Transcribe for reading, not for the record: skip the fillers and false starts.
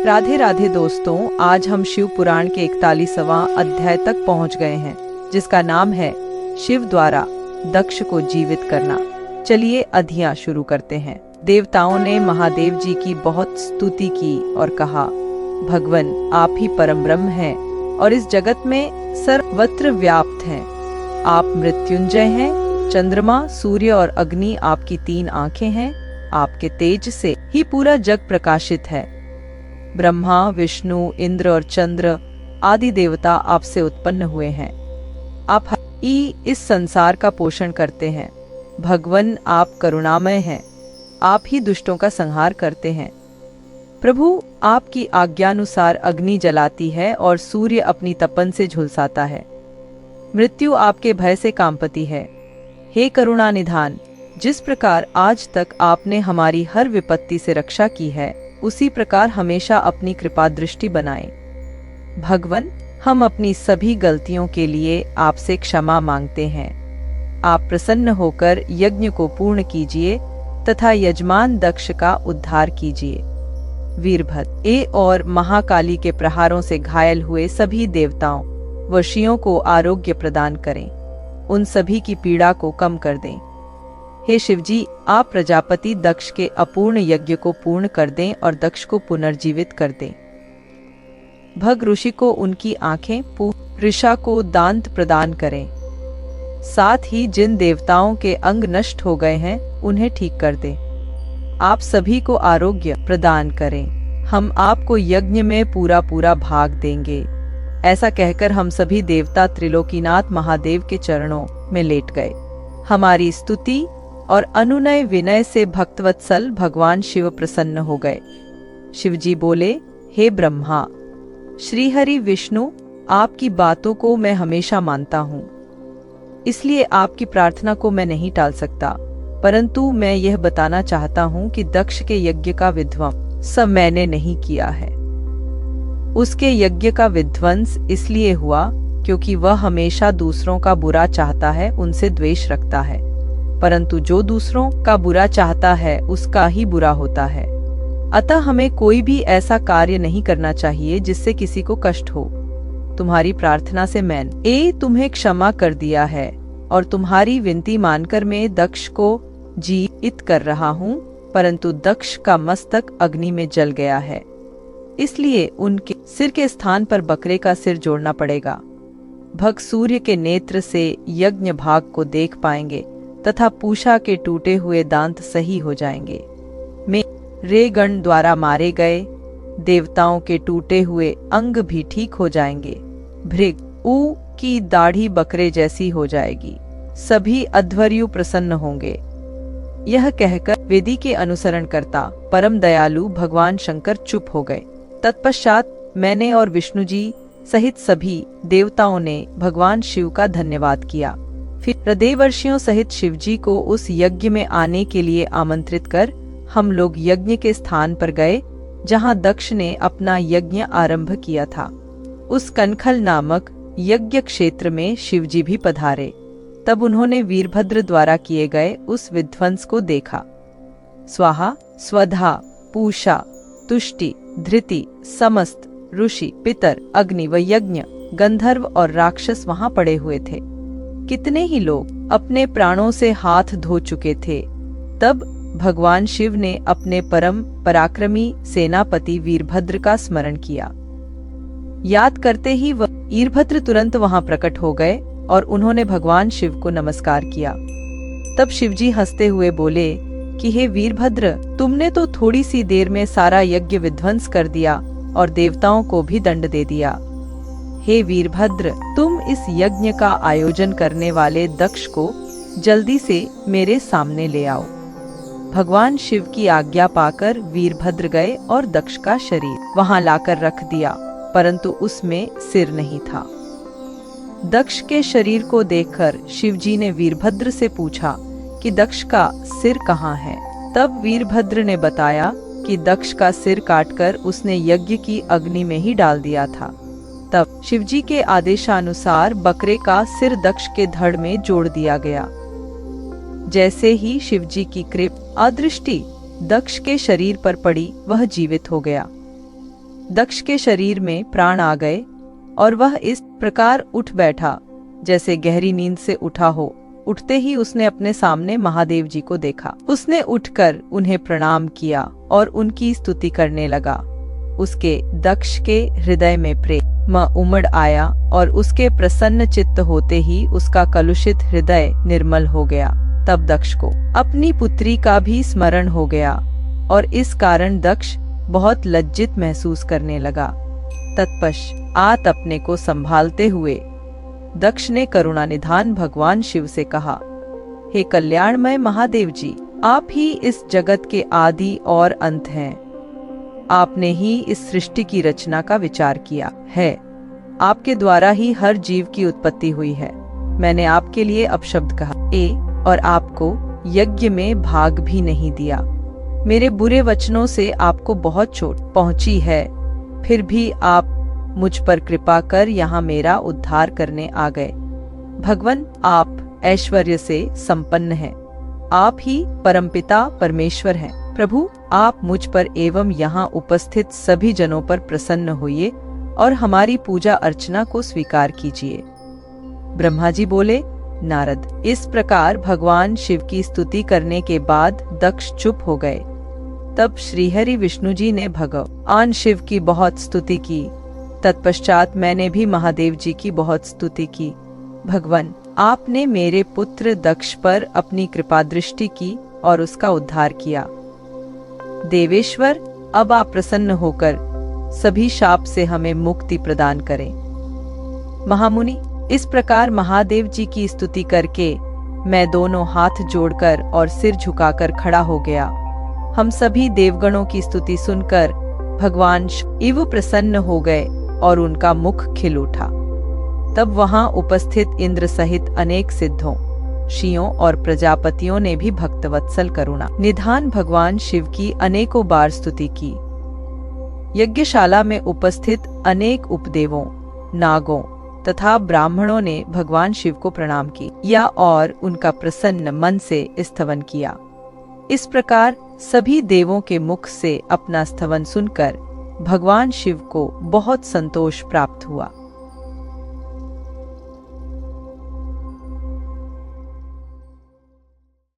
राधे राधे दोस्तों, आज हम शिव पुराण के 41वां अध्याय तक पहुंच गए हैं, जिसका नाम है शिव द्वारा दक्ष को जीवित करना। चलिए अध्याय शुरू करते हैं। देवताओं ने महादेव जी की बहुत स्तुति की और कहा, भगवन आप ही परम ब्रह्म हैं और इस जगत में सर्वत्र व्याप्त हैं। आप मृत्युंजय हैं। चंद्रमा, सूर्य और अग्नि आपकी 3 आंखें हैं। आपके तेज से ही पूरा जग प्रकाशित है। ब्रह्मा, विष्णु, इंद्र और चंद्र आदि देवता आपसे उत्पन्न हुए हैं। आप ही इस संसार का पोषण करते हैं। भगवन आप करुणामय हैं। आप ही दुष्टों का संहार करते हैं। प्रभु आपकी आज्ञानुसार अग्नि जलाती है और सूर्य अपनी तपन से झुलसाता है। मृत्यु आपके भय से कांपती है। हे करुणा निधान, जिस प्रकार आज तक आपने हमारी हर विपत्ति से रक्षा की है, उसी प्रकार हमेशा अपनी कृपा दृष्टि बनाएं। भगवन हम अपनी सभी गलतियों के लिए आपसे क्षमा मांगते हैं। आप प्रसन्न होकर यज्ञ को पूर्ण कीजिए तथा यजमान दक्ष का उद्धार कीजिए। वीरभद्र और महाकाली के प्रहारों से घायल हुए सभी देवताओं व ऋषियों को आरोग्य प्रदान करें। उन सभी की पीड़ा को कम कर दें। हे शिवजी, आप प्रजापति दक्ष के अपूर्ण यज्ञ को पूर्ण कर दें और दक्ष को पुनर्जीवित कर दें। भग ऋषि को उनकी आंखें, ऋषा को दांत प्रदान करें। साथ ही जिन देवताओं के अंग नष्ट हो गए हैं, उन्हें ठीक कर दें। आप सभी को आरोग्य प्रदान करें। हम आपको यज्ञ में पूरा पूरा भाग देंगे। ऐसा कहकर हम सभी देवता त्रिलोकीनाथ महादेव के चरणों में लेट गए। हमारी स्तुति और अनुनय विनय से भक्तवत्सल भगवान शिव प्रसन्न हो गए। शिवजी बोले, हे ब्रह्मा, श्रीहरि विष्णु, आपकी बातों को मैं हमेशा मानता हूँ, इसलिए आपकी प्रार्थना को मैं नहीं टाल सकता। परंतु मैं यह बताना चाहता हूँ कि दक्ष के यज्ञ का विध्वंस मैंने नहीं किया है। उसके यज्ञ का विध्वंस इसलिए हुआ क्योंकि वह हमेशा दूसरों का बुरा चाहता है, उनसे द्वेष रखता है। परंतु जो दूसरों का बुरा चाहता है, उसका ही बुरा होता है। अतः हमें कोई भी ऐसा कार्य नहीं करना चाहिए जिससे किसी को कष्ट हो। तुम्हारी प्रार्थना से मैंने तुम्हें क्षमा कर दिया है और तुम्हारी विनती मानकर मैं दक्ष को जीवित कर रहा हूँ। परंतु दक्ष का मस्तक अग्नि में जल गया है, इसलिए उनके सिर के स्थान पर बकरे का सिर जोड़ना पड़ेगा। भक्त सूर्य के नेत्र से यज्ञ भाग को देख पाएंगे तथा पूषा के टूटे हुए दांत सही हो जाएंगे। मेरे गण द्वारा मारे गए देवताओं के टूटे हुए अंग भी ठीक हो जाएंगे। भृगु की दाढ़ी बकरे जैसी हो जाएगी। सभी अध्वर्यु प्रसन्न होंगे। यह कहकर वेदी के अनुसरण करता परम दयालु भगवान शंकर चुप हो गए। तत्पश्चात मैंने और विष्णु जी सहित सभी देवताओं ने भगवान शिव का धन्यवाद किया। फिर देवर्षियों सहित शिवजी को उस यज्ञ में आने के लिए आमंत्रित कर हम लोग यज्ञ के स्थान पर गए जहां दक्ष ने अपना यज्ञ आरंभ किया था। उस कनखल नामक यज्ञ क्षेत्र में शिवजी भी पधारे। तब उन्होंने वीरभद्र द्वारा किए गए उस विध्वंस को देखा। स्वाहा, स्वधा, पूषा, तुष्टि, धृति, समस्त ऋषि, पितर, अग्नि व यज्ञ, गंधर्व और राक्षस वहां पड़े हुए थे। कितने ही लोग अपने प्राणों से हाथ धो चुके थे। तब भगवान शिव ने अपने परम पराक्रमी सेनापति वीरभद्र का स्मरण किया। याद करते ही वह वीरभद्र तुरंत वहां प्रकट हो गए और उन्होंने भगवान शिव को नमस्कार किया। तब शिवजी हंसते हुए बोले कि हे वीरभद्र, तुमने तो थोड़ी सी देर में सारा यज्ञ विध्वंस कर दिया और देवताओं को भी दंड दे दिया। हे वीरभद्र, तुम इस यज्ञ का आयोजन करने वाले दक्ष को जल्दी से मेरे सामने ले आओ। भगवान शिव की आज्ञा पाकर वीरभद्र गए और दक्ष का शरीर वहां लाकर रख दिया, परंतु उसमें सिर नहीं था। दक्ष के शरीर को देखकर शिवजी ने वीरभद्र से पूछा कि दक्ष का सिर कहाँ है। तब वीरभद्र ने बताया कि दक्ष का सिर काटकर उसने यज्ञ की अग्नि में ही डाल दिया था। तब शिवजी के आदेशानुसार बकरे का सिर दक्ष के धड़ में जोड़ दिया गया। जैसे ही शिवजी की कृपा दृष्टि दक्ष के शरीर पर पड़ी, वह जीवित हो गया। दक्ष के शरीर में प्राण आ गए और वह इस प्रकार उठ बैठा जैसे गहरी नींद से उठा हो। उठते ही उसने अपने सामने महादेव जी को देखा। उसने उठकर उन्हें प्रणाम किया और उनकी स्तुति करने लगा। उसके दक्ष के हृदय में प्रेम उमड़ आया और उसके प्रसन्न चित्त होते ही उसका कलुषित हृदय निर्मल हो गया। तब दक्ष को अपनी पुत्री का भी स्मरण हो गया और इस कारण दक्ष बहुत लज्जित महसूस करने लगा। तत्पश्चात अपने को संभालते हुए दक्ष ने करुणानिधान भगवान शिव से कहा, हे कल्याणमय महादेव जी, आप ही इस जगत के आदि और अंत हैं। आपने ही इस सृष्टि की रचना का विचार किया है। आपके द्वारा ही हर जीव की उत्पत्ति हुई है। मैंने आपके लिए अपशब्द कहा और आपको यज्ञ में भाग भी नहीं दिया। मेरे बुरे वचनों से आपको बहुत चोट पहुंची है, फिर भी आप मुझ पर कृपा कर यहाँ मेरा उद्धार करने आ गए। भगवान, आप ऐश्वर्य से संपन्न हैं। आप ही परमपिता परमेश्वर हैं। प्रभु, आप मुझ पर एवं यहाँ उपस्थित सभी जनों पर प्रसन्न होइए और हमारी पूजा अर्चना को स्वीकार कीजिए। ब्रह्मा जी बोले, नारद, इस प्रकार भगवान शिव की स्तुति करने के बाद दक्ष चुप हो गए। तब श्रीहरि विष्णु जी ने भगवान शिव की बहुत स्तुति की। तत्पश्चात मैंने भी महादेव जी की बहुत स्तुति की। भगवान, आपने मेरे पुत्र दक्ष पर अपनी कृपा दृष्टि की और उसका उद्धार किया। देवेश्वर, अब आप प्रसन्न होकर सभी शाप से हमें मुक्ति प्रदान करें। महामुनि, इस प्रकार महादेव जी की स्तुति करके मैं दोनों हाथ जोड़कर और सिर झुकाकर खड़ा हो गया। हम सभी देवगणों की स्तुति सुनकर भगवान शिव प्रसन्न हो गए और उनका मुख खिल उठा। तब वहां उपस्थित इंद्र सहित अनेक सिद्धों, ऋषियों और प्रजापतियों ने भी भक्तवत्सल करुणा निधान भगवान शिव की अनेकों बार स्तुति की। यज्ञशाला में उपस्थित अनेक उपदेवों, नागों तथा ब्राह्मणों ने भगवान शिव को प्रणाम किया और उनका प्रसन्न मन से स्तवन किया। इस प्रकार सभी देवों के मुख से अपना स्तवन सुनकर भगवान शिव को बहुत संतोष प्राप्त हुआ।